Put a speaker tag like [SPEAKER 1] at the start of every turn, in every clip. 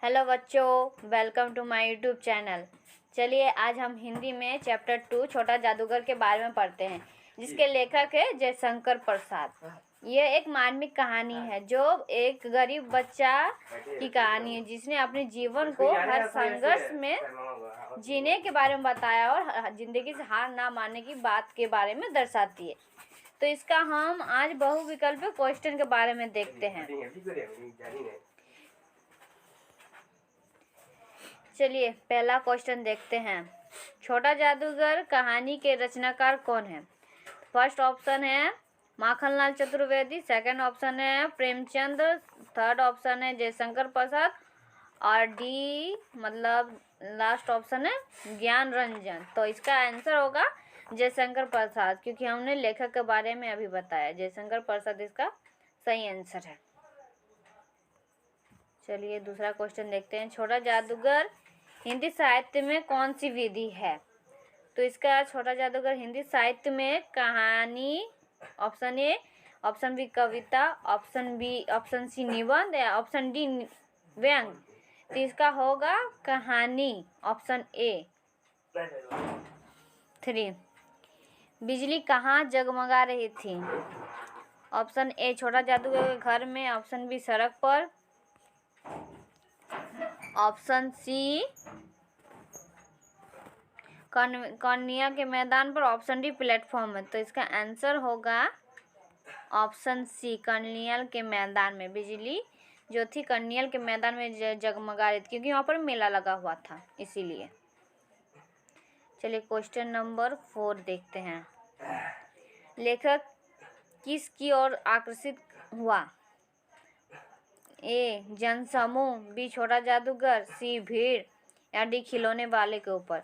[SPEAKER 1] Hello बच्चों, welcome to my YouTube channel. चलिए आज हम हिंदी में चैप्टर 2 छोटा जादूगर के बारे में पढ़ते हैं, जिसके लेखक है जयशंकर प्रसाद। यह एक मार्मिक कहानी है जो एक गरीब बच्चा की कहानी है जिसने अपने जीवन को हर संघर्ष में जीने के बारे में बताया और जिंदगी से हार ना मानने की बात के बारे में दर्शाती है। तो इसका हम आज बहुविकल्पीय क्वेश्चन के बारे में देखते हैं। चलिए पहला क्वेश्चन देखते हैं। छोटा जादूगर कहानी के रचनाकार कौन है? फर्स्ट ऑप्शन है माखनलाल चतुर्वेदी, सेकंड ऑप्शन है प्रेमचंद, थर्ड ऑप्शन है जयशंकर प्रसाद और डी मतलब लास्ट ऑप्शन है ज्ञान रंजन। तो इसका आंसर होगा जयशंकर प्रसाद, क्योंकि हमने लेखक के बारे में अभी बताया। जयशंकर प्रसाद इसका सही आंसर है। चलिए दूसरा क्वेश्चन देखते हैं। छोटा जादूगर हिंदी साहित्य में कौन सी विधि है? तो इसका छोटा जादूगर हिंदी साहित्य में कहानी, ऑप्शन ए, ऑप्शन बी कविता, ऑप्शन सी निबंध या ऑप्शन डी व्यंग। तो इसका होगा कहानी, ऑप्शन ए 3। बिजली कहाँ जगमगा रही थी? ऑप्शन ए छोटा जादूगर के घर में, ऑप्शन बी सड़क पर, ऑप्शन सी कन्या के मैदान पर, ऑप्शन डी प्लेटफॉर्म में। तो इसका आंसर होगा ऑप्शन सी कन्या के मैदान में। बिजली जो थी कन्या के मैदान में जगमगा रही थी, क्योंकि वहाँ पर मेला लगा हुआ था, इसीलिए। चलिए क्वेश्चन नंबर 4 देखते हैं। लेखक किसकी ओर आकर्षित हुआ? ए जनसमूह, बी छोटा जादूगर, सी भीड़ या डी खिलौने वाले के ऊपर।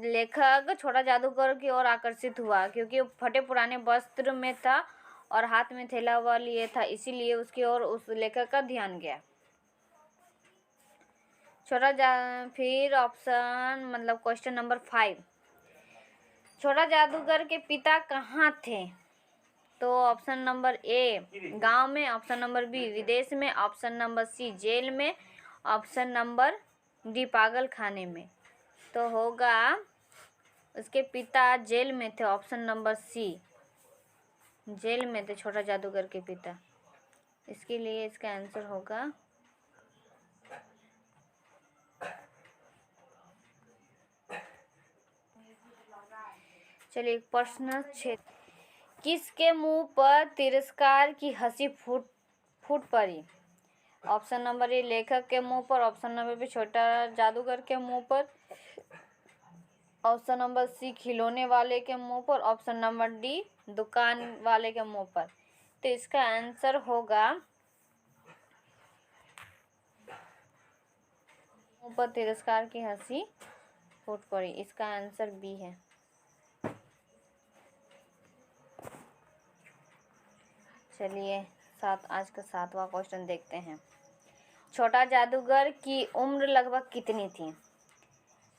[SPEAKER 1] लेखक छोटा जादूगर की ओर आकर्षित हुआ क्योंकि वो फटे पुराने वस्त्र में था और हाथ में थैला हुआ लिए था, इसीलिए उसकी ओर उस लेखक का ध्यान गया। फिर ऑप्शन मतलब क्वेश्चन नंबर 5। छोटा जादूगर के पिता कहाँ थे? तो ऑप्शन नंबर ए गांव में, ऑप्शन नंबर बी विदेश में, ऑप्शन नंबर सी जेल में, ऑप्शन नंबर डी पागल खाने में। तो होगा उसके पिता जेल में थे, ऑप्शन नंबर सी जेल में थे छोटा जादूगर के पिता, इसके लिए इसका आंसर होगा चलिए प्रश्न 6। किसके मुंह पर तिरस्कार की हंसी फूट पड़ी? ऑप्शन नंबर ए लेखक के मुंह पर, ऑप्शन नंबर बी छोटा जादूगर के मुंह पर, ऑप्शन नंबर सी खिलौने वाले के मुंह पर, ऑप्शन नंबर डी दुकान वाले के मुंह पर। तो इसका आंसर होगा मुंह पर तिरस्कार की हंसी फूट पड़ी, इसका आंसर बी है। चलिए आज का 7वां क्वेश्चन देखते हैं। छोटा जादूगर की उम्र लगभग कितनी थी?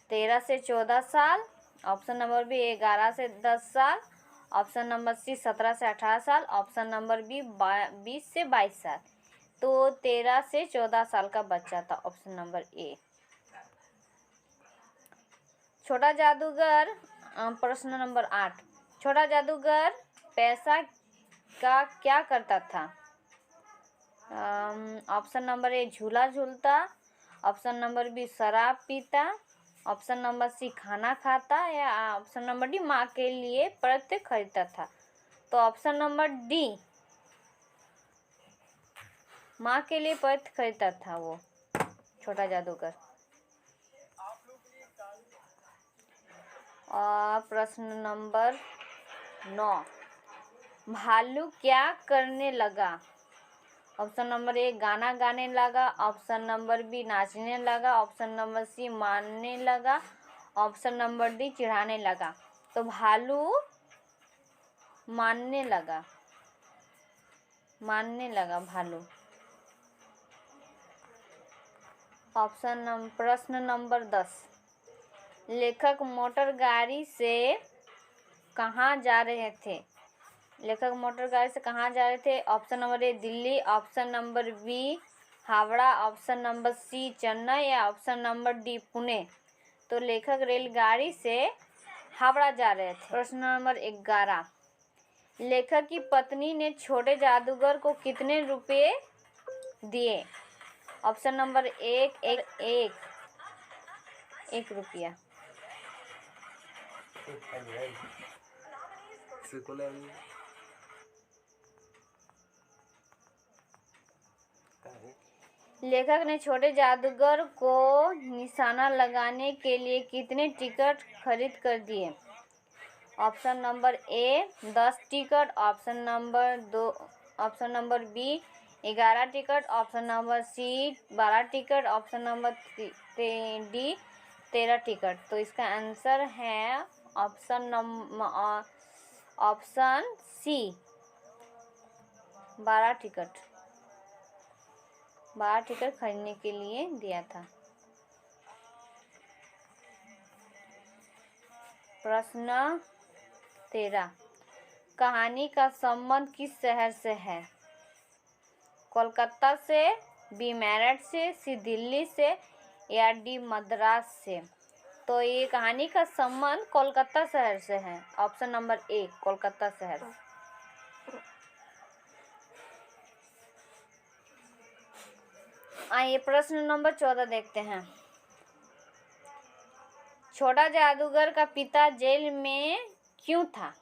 [SPEAKER 1] 13 से 14 साल, ऑप्शन नंबर बी 11 से 10 साल, ऑप्शन नंबर सी 17 से 18 साल, ऑप्शन नंबर बी 20 से 22 साल। तो 13 से 14 साल का बच्चा था, ऑप्शन नंबर ए। छोटा जादूगर प्रश्न नंबर 8। छोटा जादूगर पैसा का क्या करता था? ऑप्शन नंबर ए झूला झूलता, ऑप्शन नंबर बी शराब पीता, ऑप्शन नंबर सी खाना खाता या ऑप्शन नंबर डी माँ के लिए पत्र खरीदता था। तो ऑप्शन नंबर डी माँ के लिए पत्र खरीदता था वो छोटा जादूगर। और प्रश्न नंबर 9। भालू क्या करने लगा? ऑप्शन नंबर ए गाना गाने लगा, ऑप्शन नंबर बी नाचने लगा, ऑप्शन नंबर सी मारने लगा, ऑप्शन नंबर डी चिढ़ाने लगा। तो भालू मारने लगा भालू। प्रश्न नंबर 10। लेखक मोटर गाड़ी से कहाँ जा रहे थे? लेखक मोटर गाड़ी से कहाँ जा रहे थे? Option number A Delhi, option number B Howrah, option number C Chennai या ऑप्शन नंबर डी पुणे। तो लेखक रेलगाड़ी से हावड़ा जा रहे थे। प्रश्न नंबर 11, लेखक की पत्नी ने छोटे जादूगर को कितने रुपए दिए? ऑप्शन नंबर एक रुपया। लेखक ने छोटे जादूगर को निशाना लगाने के लिए कितने टिकट खरीद कर दिए? Option number A 10 ticket, option number B 11 ticket, option number C 12 ticket, option number D 13 ticket. तो इसका आंसर है ऑप्शन सी 12 टिकट। 12 टिकट खरीदने के लिए दिया था। प्रश्न 13, कहानी का संबंध किस शहर से है? कोलकाता से, बी मेरठ से, सी दिल्ली से या डी मद्रास से। तो ये कहानी का संबंध कोलकाता शहर से है। ऑप्शन नंबर ए कोलकाता शहर। आइए प्रश्न नंबर 14 देखते हैं। छोटा जादूगर का पिता जेल में क्यों था?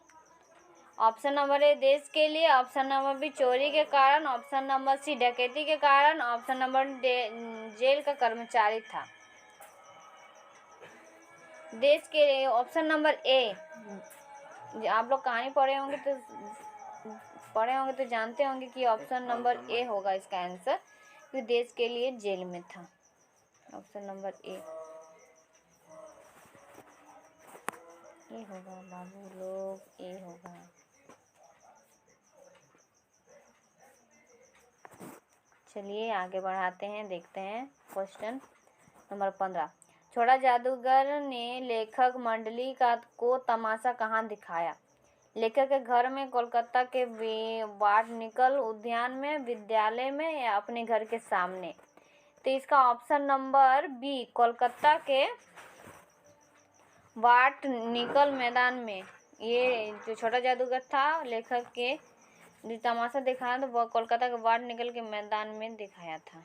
[SPEAKER 1] ऑप्शन नंबर ए देश के लिए, ऑप्शन नंबर बी चोरी के कारण, ऑप्शन नंबर सी डकैती के कारण, ऑप्शन नंबर जेल का कर्मचारी था। देश के लिए ऑप्शन नंबर ए। आप लोग कहानी पढ़े होंगे तो जानते होंगे कि ऑप्शन नंबर ए होगा इसका आंसर, कि देश के लिए जेल में था। ऑप्शन नंबर ए होगा बाबू लोग, ए होगा। चलिए आगे बढ़ाते हैं, देखते हैं क्वेश्चन नंबर 15। छोटा जादूगर ने लेखक मंडली को तमाशा कहाँ दिखाया? लेखक के घर में, कोलकाता के बॉटनिकल उद्यान में, विद्यालय में या अपने घर के सामने। तो इसका ऑप्शन नंबर बी कोलकाता के बॉटनिकल मैदान में। ये जो छोटा जादूगर था, लेखक के जो तमाशा दिखाया तो वह कोलकाता के बॉटनिकल के मैदान में दिखाया था।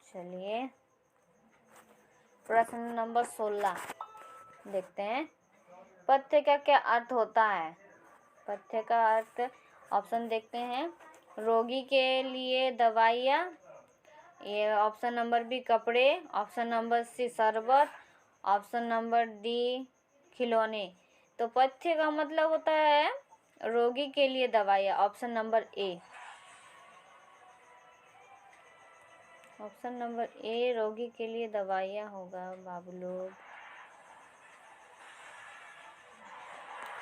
[SPEAKER 1] चलिए प्रश्न नंबर 16 देखते हैं। पथ्य का क्या अर्थ होता है? पथ्य का अर्थ ऑप्शन देखते हैं। रोगी के लिए दवाइयाँ, ये ऑप्शन नंबर बी कपड़े, ऑप्शन नंबर सी शरबत, ऑप्शन नंबर डी खिलौने। तो पथ्य का मतलब होता है रोगी के लिए दवाइयाँ। ऑप्शन नंबर ए। ऑप्शन नंबर ए रोगी के लिए दवाइयाँ होगा बाबू लोग।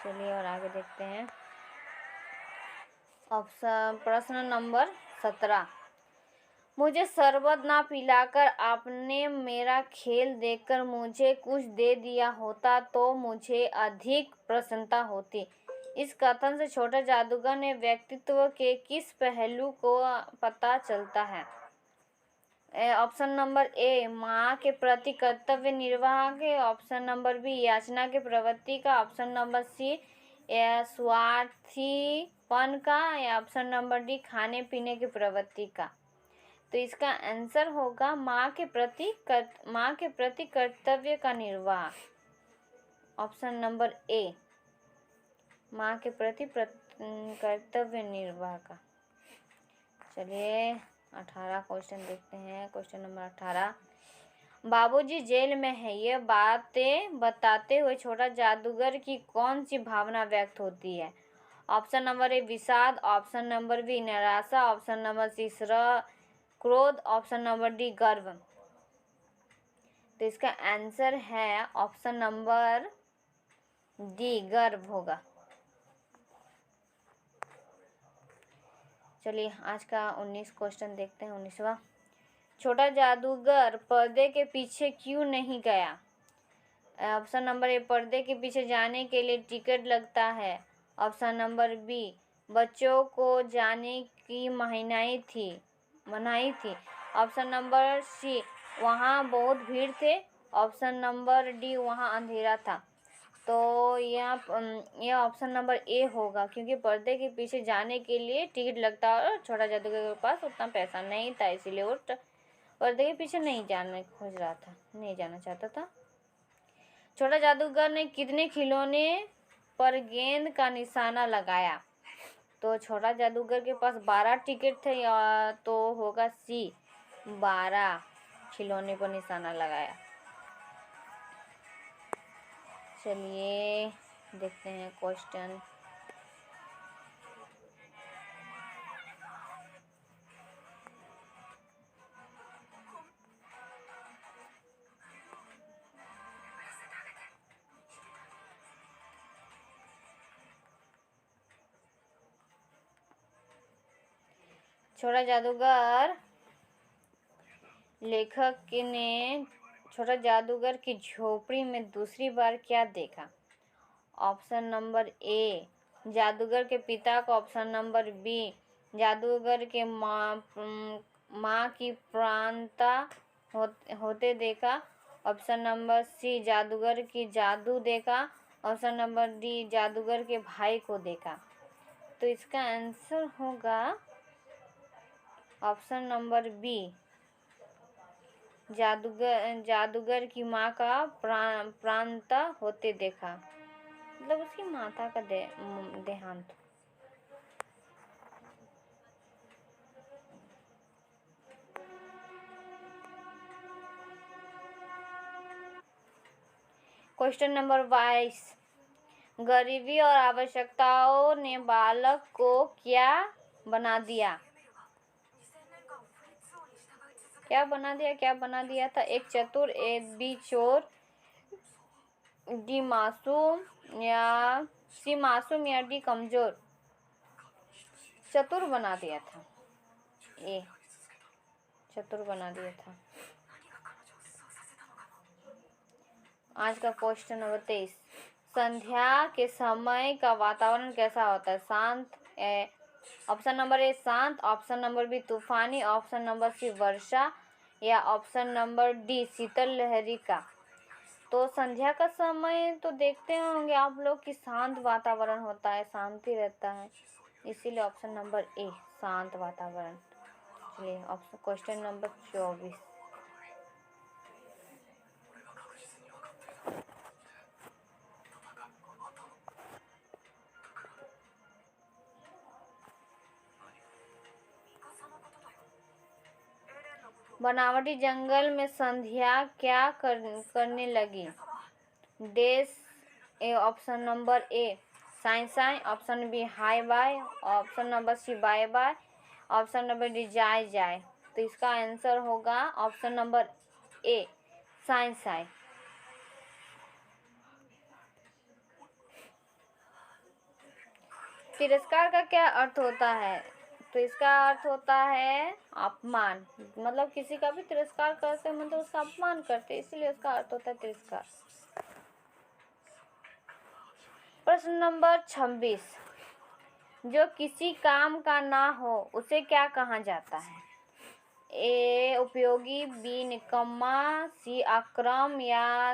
[SPEAKER 1] चलिए और आगे देखते हैं। प्रश्न नंबर 17। मुझे शरबत ना पिलाकर आपने मेरा खेल देखकर मुझे कुछ दे दिया होता तो मुझे अधिक प्रसन्नता होती। इस कथन से छोटा जादूगर ने व्यक्तित्व के किस पहलू को पता चलता है? ऑप्शन नंबर ए माँ के प्रति कर्तव्य निर्वाह के, ऑप्शन नंबर बी याचना के प्रवृत्ति का, ऑप्शन नंबर सी स्वार्थीपन का या ऑप्शन नंबर डी खाने पीने की प्रवृत्ति का। तो इसका आंसर होगा माँ के प्रति कर्तव्य का निर्वाह। ऑप्शन नंबर ए माँ के प्रति कर्तव्य निर्वाह का। चलिए 18 क्वेश्चन देखते हैं। Question number 18। बाबूजी जेल में है, ये बातें बताते हुए छोटा जादूगर की कौन सी भावना व्यक्त होती है? ऑप्शन नंबर ए विषाद, ऑप्शन नंबर बी निराशा, ऑप्शन नंबर सी क्रोध, ऑप्शन नंबर डी गर्व। तो इसका आंसर है ऑप्शन नंबर डी गर्व होगा। चलिए आज का 19 क्वेश्चन देखते हैं। 19वां। छोटा जादूगर पर्दे के पीछे क्यों नहीं गया? ऑप्शन नंबर ए पर्दे के पीछे जाने के लिए टिकट लगता है, ऑप्शन नंबर बी बच्चों को जाने की मनाही थी, बनाई थी। ऑप्शन नंबर सी, वहाँ बहुत भीड़ थे। ऑप्शन नंबर डी, वहाँ अंधेरा था। तो यह ऑप्शन नंबर ए होगा, क्योंकि पर्दे के पीछे जाने के लिए टिकट लगता है और छोटा जादूगर के पास उतना पैसा नहीं था, इसीलिए वो पर्दे के पीछे नहीं जाना चाहता था। छोटा जादूगर ने कितने खिलौने पर गेंद का निशाना लगाया? तो छोटा जादूगर के पास 12 टिकट थे, या तो होगा सी, 12 खिलौने पर निशाना लगाया। चलिए देखते हैं क्वेश्चन। छोटा जादूगर लेखक ने छोटा जादूगर की झोपड़ी में दूसरी बार क्या देखा? ऑप्शन नंबर ए, जादूगर के पिता को। ऑप्शन नंबर बी, जादूगर के माँ की प्राणता होते देखा। ऑप्शन नंबर सी, जादूगर की जादू देखा। ऑप्शन नंबर डी, जादूगर के भाई को देखा। तो इसका आंसर होगा ऑप्शन नंबर बी, जादूगर की माँ का प्राणता होते देखा, मतलब उसकी माता का देहांत। क्वेश्चन नंबर 22, गरीबी और आवश्यकताओं ने बालक को क्या बना दिया? क्या बना दिया था? एक चतुर, ए बी चोर, डी मासूम, या सी मासूम, या डी कमजोर। चतुर बना दिया था, ए चतुर बना दिया था। आज का क्वेश्चन नंबर 23, संध्या के समय का वातावरण कैसा होता है? शांत, ऑप्शन नंबर ए शांत, ऑप्शन नंबर बी तूफानी, ऑप्शन नंबर सी वर्षा, या ऑप्शन नंबर डी शीतल लहरी का। तो संध्या का समय तो देखते होंगे आप लोग कि शांत वातावरण होता है, शांति रहता है, इसीलिए ऑप्शन नंबर ए शांत वातावरण। चलिए ऑप्शन क्वेश्चन नंबर 24, बनावटी जंगल में संध्या क्या करने लगी? डेस, ऑप्शन नंबर ए साई, option B hi bye, option number C bye bye, option number D जाए। तो इसका आंसर होगा ऑप्शन नंबर ए साई। तिरस्कार का क्या अर्थ होता है? तो इसका अर्थ होता है अपमान, मतलब किसी का भी तिरस्कार करते हैं मतलब उसका अपमान करते हैं, इसीलिए उसका अर्थ होता है तिरस्कार। प्रश्न नंबर 26, जो किसी काम का ना हो उसे क्या कहा जाता है? ए उपयोगी, बी निकम्मा, सी अक्रम, या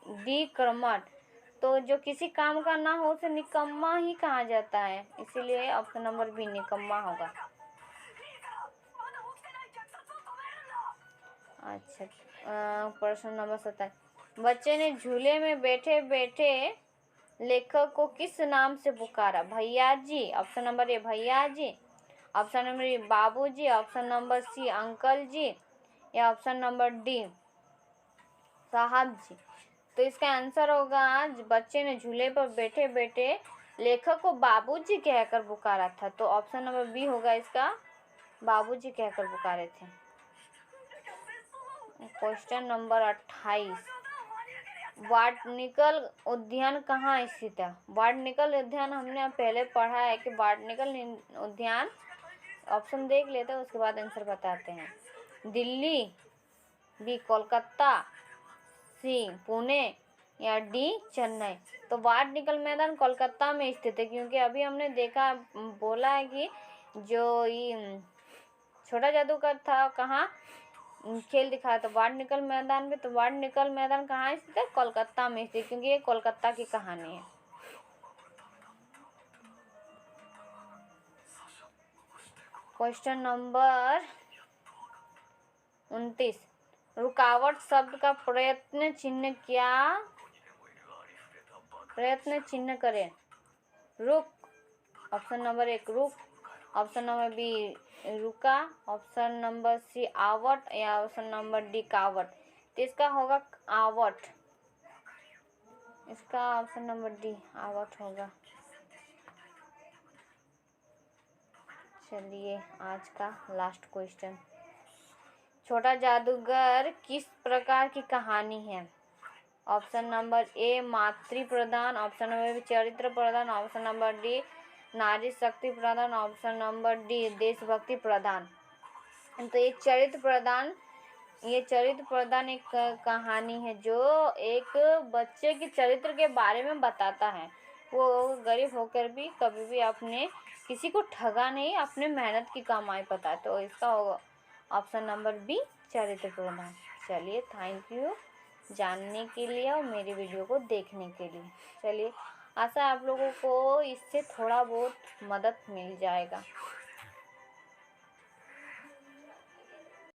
[SPEAKER 1] डी कर्मठ। तो जो किसी काम का ना हो उसे निकम्मा ही कहा जाता है, इसीलिए ऑप्शन नंबर बी निकम्मा होगा। अच्छा, प्रश्न नंबर 27, बच्चे ने झूले में बैठे बैठे लेखक को किस नाम से पुकारा? भैया जी, ऑप्शन नंबर ए भैया जी, ऑप्शन नंबर बी बाबू जी, ऑप्शन नंबर सी अंकल जी, या ऑप्शन नंबर डी साहब जी। तो इसका आंसर होगा बच्चे ने झूले पर बैठे बैठे लेखक को बाबूजी कहकर पुकारा था। तो ऑप्शन नंबर बी होगा इसका, बाबूजी कहकर पुकारे थे। क्वेश्चन नंबर 28, बॉटनिकल उद्यान कहाँ स्थित है? बॉटनिकल उद्यान हमने पहले पढ़ा है कि बॉटनिकल उद्यान, ऑप्शन देख लेते हैं उसके बाद आंसर बताते हैं। दिल्ली, बी कोलकाता, सी पुणे, या डी चेन्नई। तो बॉटनिकल मैदान कोलकाता में स्थित है, क्योंकि अभी हमने देखा बोला है कि जो छोटा जादूगर था कहाँ, खेल दिखाया तो बाढ़ निकल मैदान पे, तो बाढ़ निकल मैदान कहाँ स्थित है, कोलकाता में स्थित, क्योंकि ये कोलकाता की कहानी है। क्वेश्चन नंबर 29, रुकावट शब्द का प्रयत्न चिन्ह क्या, प्रयत्न चिन्ह करें। रुक, ऑप्शन नंबर 1 रुक, ऑप्शन नंबर बी रुका, ऑप्शन नंबर सी आवट, या ऑप्शन नंबर डी कावट। तो इसका होगा आवट, इसका ऑप्शन नंबर डी आवट होगा। चलिए आज का लास्ट क्वेश्चन, छोटा जादूगर किस प्रकार की कहानी है। ऑप्शन नंबर ए मातृ प्रदान, ऑप्शन नंबर बी चरित्र प्रदान, ऑप्शन नंबर डी नारी शक्ति प्रदान, ऑप्शन नंबर डी देशभक्ति प्रदान। तो ये चरित्र प्रदान, ये चरित्र प्रदान एक कहानी है जो एक बच्चे के चरित्र के बारे में बताता है। वो गरीब होकर भी कभी भी अपने किसी को ठगा नहीं, अपने मेहनत की कमाई पता है। तो इसका होगा ऑप्शन नंबर बी चरित्र प्रदान। चलिए थैंक यू जानने के लिए और मेरी वीडियो को देखने के लिए। चलिए आशा आप लोगों को इससे थोड़ा बहुत मदद मिल जाएगा।